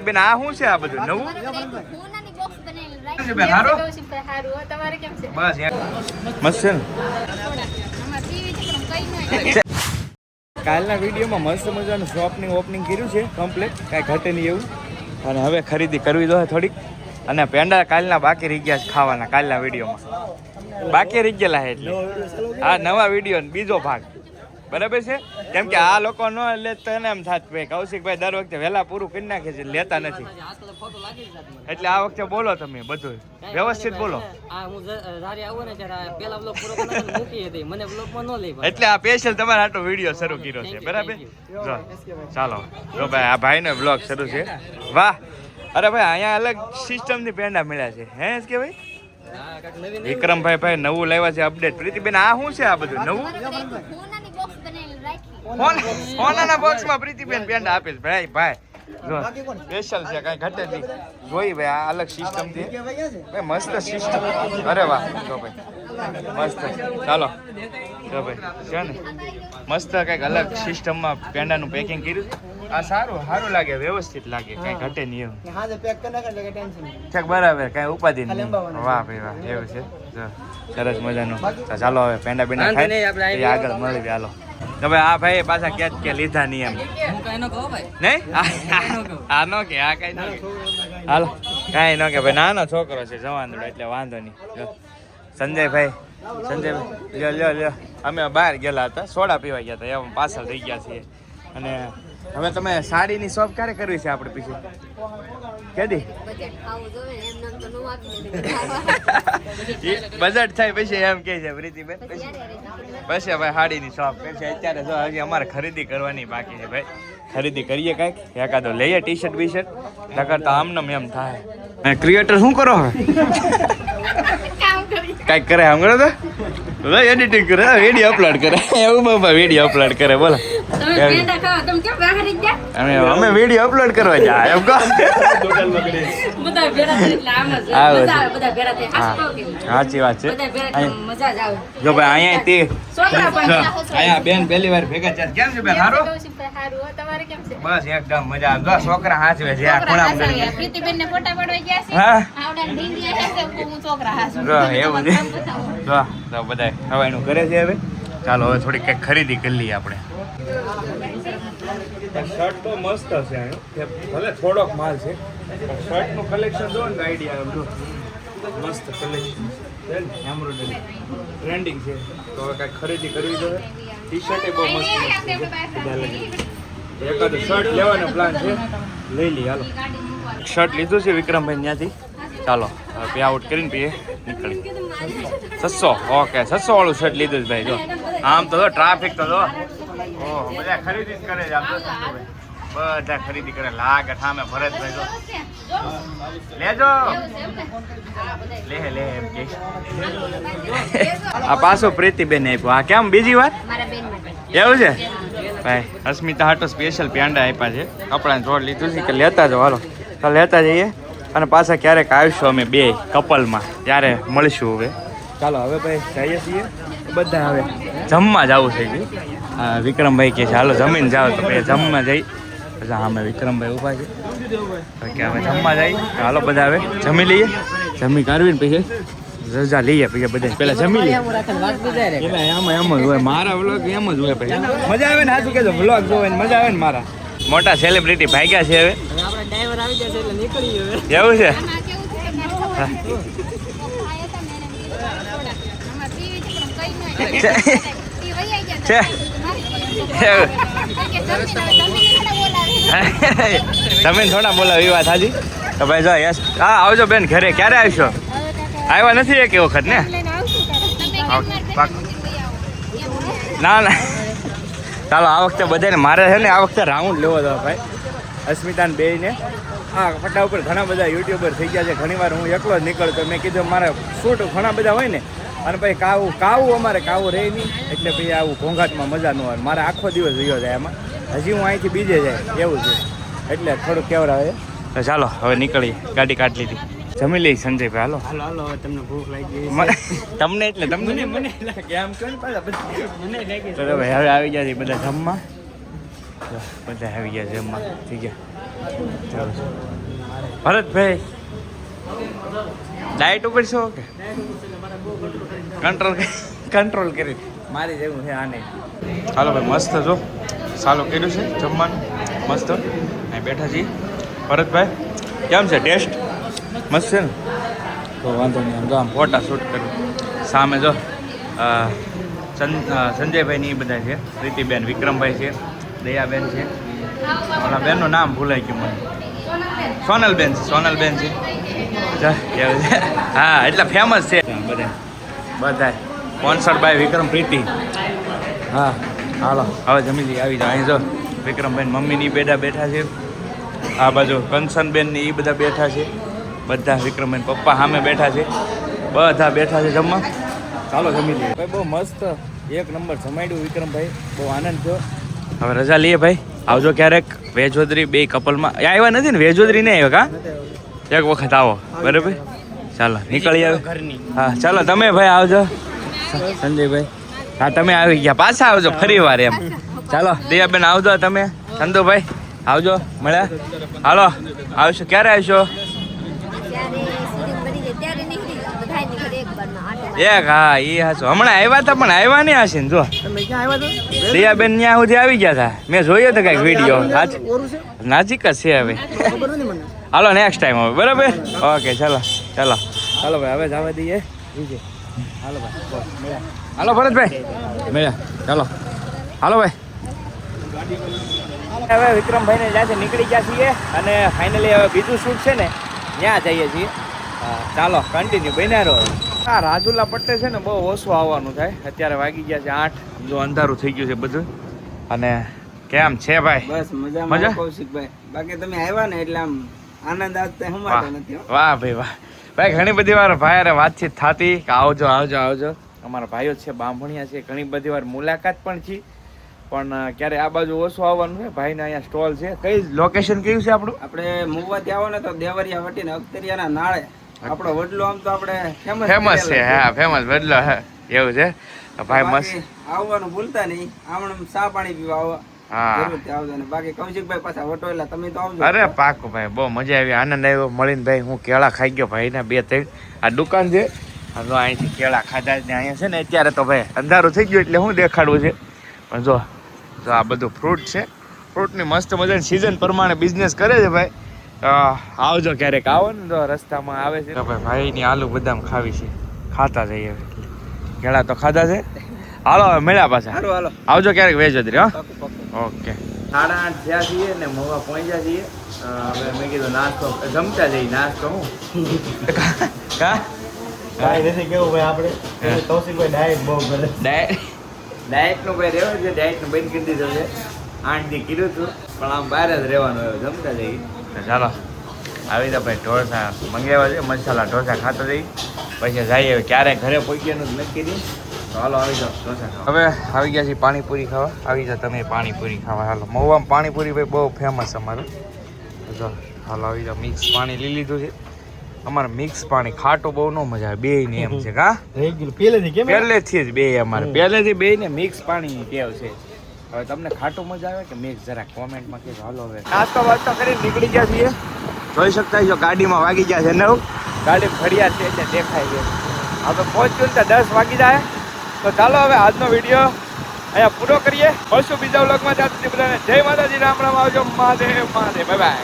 બેન આ શું છે આ બધું નવું? બેન હારો બસ મસ્ત છે ને. કાલના વિડીયોમાં મસ્ત મજાનું શોપની ઓપનિંગ કર્યું છે કમ્પ્લીટ, કાંઈ ઘટે નહીં એવું. અને હવે ખરીદી કરવી જોઈએ થોડીક. અને પેંડા કાલના બાકી રહી ગયા છે ખાવાના, કાલના વિડીયોમાં બાકી રહી ગયેલા છે એટલે આ નવા વિડીયો બીજો ભાગ બરાબર છે. કેમ કે આ લોકો ન લેતા એને એમ થાત ભાઈ કૌશિકભાઈ દર વખતે વહેલા પૂરું કરી નાખે છે, લેતા નથી. એટલે આ વખતે બોલો તમે બધું વ્યવસ્થિત બોલો. એટલે આ સ્પેશિયલ તમારા આટલો વિડીયો શરૂ કર્યો છે બરાબર. જો ચાલો જો ભાઈ આ ભાઈનો બ્લોગ શરૂ છે. વાહ અરે ભાઈ અહીંયા અલગ સિસ્ટમથી પેંડા મળ્યા છે હે કે ભાઈ. વિક્રમભાઈ ભાઈ નવું લાવ્યા છે અપડેટ. પ્રીતિબેન આ શું છે આ બધું નવું? સોનાના બોક્સમાં પ્રીતિબેન પેંડા આપે છે ભાઈ. ભાઈ જો સ્પેશિયલ છે, કાંઈ ઘટે નહીં. જોઈ ભાઈ આ અલગ સિસ્ટમ છે ભાઈ, મસ્ત સિસ્ટમ. અરે વાહ જો ભાઈ મસ્ત. ચાલો જો ભાઈ છે ને મસ્ત કંઈક અલગ સિસ્ટમમાં પેંડાનું પેકિંગ કર્યું. આ સારું સારું લાગે, વ્યવસ્થિત લાગે, કાંઈ ઘટે નહીં એવું. ઠીક બરાબર, કાંઈ ઉપાધિ નહીં. વાહ ભાઈ વાહ એવું છે. જો સરસ મજાનું. ચાલો હવે પેંડા બેંડા ખાઈ આગળ મળી હાલો. તો ભાઈ આ ભાઈ પાછા ક્યાંક કે લીધા નહીં એમ નહીં. આ નો કે આ કઈ હાલો કાંઈ ન કે ભાઈ નાનો છોકરો છે જવાનો એટલે વાંધો નહીં. સંજયભાઈ લ્યો લ્યો અમે બહાર ગયેલા હતા, સોડા પીવા ગયા હતા, એમ પાછળ થઈ ગયા છીએ. અને હવે તમે સાડીની શોપ ક્યારે કરવી છે આપણે પીછે? કેદી બજેટ થાય પછી એમ કે છે પ્રીતિબેન. પછી ભાઈ સાડીની શોપ પછી અત્યારે જો હજી અમારે ખરીદી કરવાની બાકી છે ભાઈ. ખરીદી કરીએ કાંઈક, એકાદો લઈએ ટી શર્ટ બી શર્ટ. નકર તો આમનામ એમ થાય. અને ક્રિએટર શું કરો હવે? કાંઈક કરે હમણાં તો એડિટિંગ કરે, વિડીયો અપલોડ કરે, એવું બાબા વિડીયો અપલોડ કરે. બોલો અમે વિડીયો અપલોડ કરવા જાય એમ કહો. સાચી વાત છે. જો ભાઈ અહીંયા બેન પહેલી વાર ભેગા છે. કેમ છે બેન? હારો બસ એકદમ મજા આવે. છોકરા હાચવે છે આ ખૂણામાં એવું છે. તો બધા હવાઈનું કરે છે હવે. ચાલો હવે થોડીક કંઈક ખરીદી કરી લઈએ આપણે. શર્ટ તો મસ્ત છે, ભલે થોડોક માલ છે. શર્ટનું કલેક્શન જો ને આઈડિયા જો મસ્ત કલેક્શન છે ને, એમ્બ્રોઇડરી ટ્રેન્ડિંગ છે. તો હવે કાંઈક ખરીદી કરવી જોઈએ. ટી શર્ટ બહુ મસ્ત છે. એકાદું શર્ટ લેવાનો પ્લાન છે, લઈ લઈએ હાલો. શર્ટ લીધું છે વિક્રમભાઈ ત્યાંથી. ચાલો હવે પે આઉટ કરીને પીએ નીકળી. 600 ઓકે 600 વાળું શર્ટ લીધું છે ભાઈ. જો આમ તો ટ્રાફિક તો જો ઓહ બધા ખરીદી જ કરે છે. આમ તો બધા ખરીદી કરે લાગે સામે ભરતભાઈ જો લેજો લે એમ કે. આ પાછો પ્રીતિબેન આપ્યો. આ કેમ બીજી વાર એવું છે ભાઈ? અસ્મિતા હાટો સ્પેશિયલ પેંડા આપ્યા છે. કપડાને જોડ લીધું છે કે લેતા જાઓ હાલો. તો લેતા જઈએ અને પાછા ક્યારેક આવીશું અમે બે કપલમાં, ત્યારે મળીશું હવે. ચાલો હવે ભાઈ જઈએ છીએ બધા. હવે જમવા જવું છે. હા વિક્રમભાઈ કહે છે હાલો જમીને જાઓ. તો ભાઈ જમવા જઈ. પછી હા અમે વિક્રમભાઈ ઊભા છે કે હવે જમવા જઈ. હાલો બધા હવે જમી લઈએ. જમી કાઢવીને પછી રજા લઈએ. પછી બધા પેલા જમી લઈએ. એમાં એમ જ હોય મારા વ્લોગ, એમ જ હોય ભાઈ. મજા આવે ને સાચું કહેજો, વ્લોગ જોવાની મજા આવે ને. મારા મોટા સેલિબ્રિટી ભાગ્યા છે હવે. એવું છે તમે થોડા બોલાવો એ વાત હાજી. તો ભાઈ જો યસ હા આવજો બેન ઘરે. ક્યારે આવશો? આવ્યા નથી એક વખત ને? ના ના ચાલો આ વખતે બધાને મારે છે ને આ વખતે રાઉન્ડ લેવો હતો ભાઈ. અસ્મિતાને બેયને આ ફટા ઉપર ઘણા બધા યુટ્યુબર થઈ ગયા છે. ઘણીવાર હું એકલો જ નીકળતો. મેં કીધું મારે શૂટ ઘણા બધા હોય ને, અને ભાઈ કાવું અમારે કાવું રહે નહીં. એટલે ભાઈ આવું ઘોંઘાટમાં મજા ન આવે. મારે આખો દિવસ રહ્યો જાય એમાં. હજી હું અહીંથી બીજે જાય એવું છે. એટલે થોડુંક કેવરાવે. તો ચાલો હવે નીકળી. ગાડી કાઢી લીધી. જમી લઈ સંજયભાઈ. હાલો હાલો હાલો. તમને ભૂખ લાગી તમને? એટલે તમને મને લાગે આમ કહો ને પાછા મને લાગી. હવે આવી ગયા છે બધા જમવા. બધા આવી ગયા જમવા. ઠીક છે ભરતભાઈ ડાયટ ઉપર છો કે કંટ્રોલ કરી મારી જેવું છે આને. ચાલો ભાઈ મસ્ત જો સાલું કર્યું છે જમવાનું મસ્ત. અહીં બેઠા છીએ. ભરતભાઈ કેમ છે ટેસ્ટ? મસ્ત છે ને? તો વાંધો નહીં. આમ જો આમ ફોટા શૂટ કર્યું. સામે જો સંજયભાઈ ને એ બધા છે. પ્રીતિબેન, વિક્રમભાઈ છે, દયાબેન છે. ઓલા બેનનું નામ ભૂલાઈ ગયું મને. સોનલબેન છે. સોનલબેન છે. હા એટલે ફેમસ છે બધા સ્પોન્સર્ડ બાય વિક્રમ પ્રીતિ. હા હાલો હવે જમી લઈએ. આવી જાઓ. અહીં જો વિક્રમભાઈ મમ્મીની બેઠા છે. આ બાજુ કંચનબેન ને એ બધા બેઠા છે. બધા વિક્રમભાઈ પપ્પા સામે બેઠા છે. બધા બેઠા છે જમવા. ચાલો જમી લઈએ ભાઈ. બહુ મસ્ત એક નંબર જમાડ્યું વિક્રમભાઈ. બહુ આનંદ થયો. હવે રજા લઈએ ભાઈ. આવજો ક્યારેક. વેજોદરી બે કપલમાં આવ્યા નથી ને? વેજોદરી નહીં આવ્યો કા? એક વખત આવો બરાબર. ચાલો નીકળી આવે. હા ચાલો તમે ભાઈ આવજો. સંજયભાઈ હા તમે આવી ગયા. પાછા આવજો ફરી વાર એમ. ચાલો દયાબેન આવજો. તમે ચંદુભાઈ આવજો. મળ્યા. હાલો આવશો. ક્યારે આવશો? એક હા એ હાચું. હમણાં આવ્યા હતા પણ આવ્યા નહીં હશે ને. જો દયાબેન ત્યાં સુધી આવી ગયા હતા. મેં જોયો હતો કઈક વિડીયો. નજીક જ છે હવે. હાલો નેક્સ્ટ ટાઈમ હવે બરાબર. ઓકે ચાલો ચાલો ચાલો ભાઈ હવે જવા દઈએ. હાલો ભાઈ હાલો ભરતભાઈ મળ્યા. ચાલો હાલો ભાઈ. હવે વિક્રમભાઈ ને જ્યાંથી નીકળી ગયા છીએ અને ફાઇનલી હવે બીજું શૂટ છે ને ત્યાં જઈએ છીએ. ચાલો કન્ટિન્યુ બન્યા રહો. હા રાજુલા પટ્ટે છે ને બહુ ઓછું આવવાનું થાય. અત્યારે વાગી ગયા છે 8. જો અંધારું થઈ ગયું છે બધું. અને કેમ છે ભાઈ? બસ મજા કૌશિકભાઈ. બાકી તમે આવ્યા ને એટલે આમ આનંદ આજતે હમાતો નથી. વાહ ભાઈ વાહ. ભાઈ ઘણી બધી વાર ભાઈ અરે વાતચીત થતી કે આવજો આવજો આવજો. અમારા ભાઈઓ છે બાંભણિયા છે. ઘણી બધી વાર મુલાકાત પણ છે પણ ક્યારે આ બાજુ ઓછું આવવાનું છે. ભાઈને અહીંયા સ્ટોલ છે. કઈ લોકેશન કયું છે આપણું? આપણે મુવાથી આવો ને તો દેવરિયા વટીને અખતરિયાના નાળે આપણો વડલો આમ તો આપણે ફેમસ છે. હા ફેમસ વડલો એવું છે ભાઈ. મસ્ત આવવાનું ભૂલતા નહીં. આમણે ચા પાણી પીવા આવો. હા બાકી કૌશિકભાઈ પાછા વટોયેલા તમે તો આવજો. અરે પાકું ભાઈ. બહુ મજા આવી. આનંદ આવ્યો મળીને ભાઈ. હું કેળા ખાઈ ગયો ભાઈ ના 2-3. આ દુકાન છે અહીંથી કેળા ખાધા ને અહીંયા છે ને અત્યારે તો ભાઈ અંધારું થઈ ગયું એટલે હું દેખાડવું છે પણ જો આ બધું ફ્રૂટ છે. ફ્રૂટની મસ્ત મજાની સિઝન પ્રમાણે બિઝનેસ કરે છે ભાઈ. આવજો ક્યારેક. આવો ને તો રસ્તામાં આવે છે ભાઈ. ભાઈની આલુ બદામ ખાવી છે. ખાતા જઈએ. કેળા તો ખાધા છે. હાલો હવે મળ્યા પાછા. હાલો આવજો ક્યારેક વેજોદરી. હા ઓકે. 8:30 થયા છીએ ને મોવા પહોંચ્યા છીએ. હવે મેં કીધું નાસ્તો જમતા જઈએ. નાસ્તો હું કા કાંઈ નથી કેવું ભાઈ. આપણે કૌશિકભાઈ ડાયટ બહુ કરે. ડાયટનું ભાઈ રહેવું છે. ડાયટનું બંધ કરી દીધું છે. 8 દી કીધું હતું પણ આમ બહાર જ રહેવાનું હોય. જમતા જઈએ. ચાલો આવી તો ભાઈ ઢોસા મંગાવ્યા છે. મસાલા ઢોસા ખાતા જઈ પછી જઈએ. ક્યારે ઘરે પહોંચ્યાનું જ નક્કી નહીં. તો હાલો આવી જાઓ ઢોસા ખાવા. હવે આવી ગયા છીએ પાણીપુરી ખાવા. આવી જાઓ તમે પાણીપુરી ખાવા. હાલો મહુવામાં પાણીપુરી ભાઈ બહુ ફેમસ અમારું. જો હાલો આવી જાઓ. મિક્સ પાણી લઈ લીધું છે. અમારે મિક્સ પાણી ખાટું બહુ ન મજા આવે. બે ને એમ છે કા પહેલેથી જ બે અમારે પહેલેથી બે ને મિક્સ પાણીની ટેવ છે. હવે તમને ખાટું મજા આવે કે મિક્સ જરા કોમેન્ટમાં કહેજો. હાલો હવે નાસ્તો વાસ્તો કરી નીકળી ગયા છીએ. જોઈ શકતા છો ગાડીમાં વાગી ગયા છે 9. ગાડી ફરિયાદ છે એટલે દેખાય છે. હવે પહોંચ્યું ને 10 વાગી જાય. તો ચાલો હવે આજનો વિડીયો અહીંયા પૂરો કરીએ. મળશું બીજા વ્લોગમાં. ત્યાં સુધી બધાને જય માતાજી. રામ રામ. આવજો. મહાદેવ મહાદેવ. Bye by.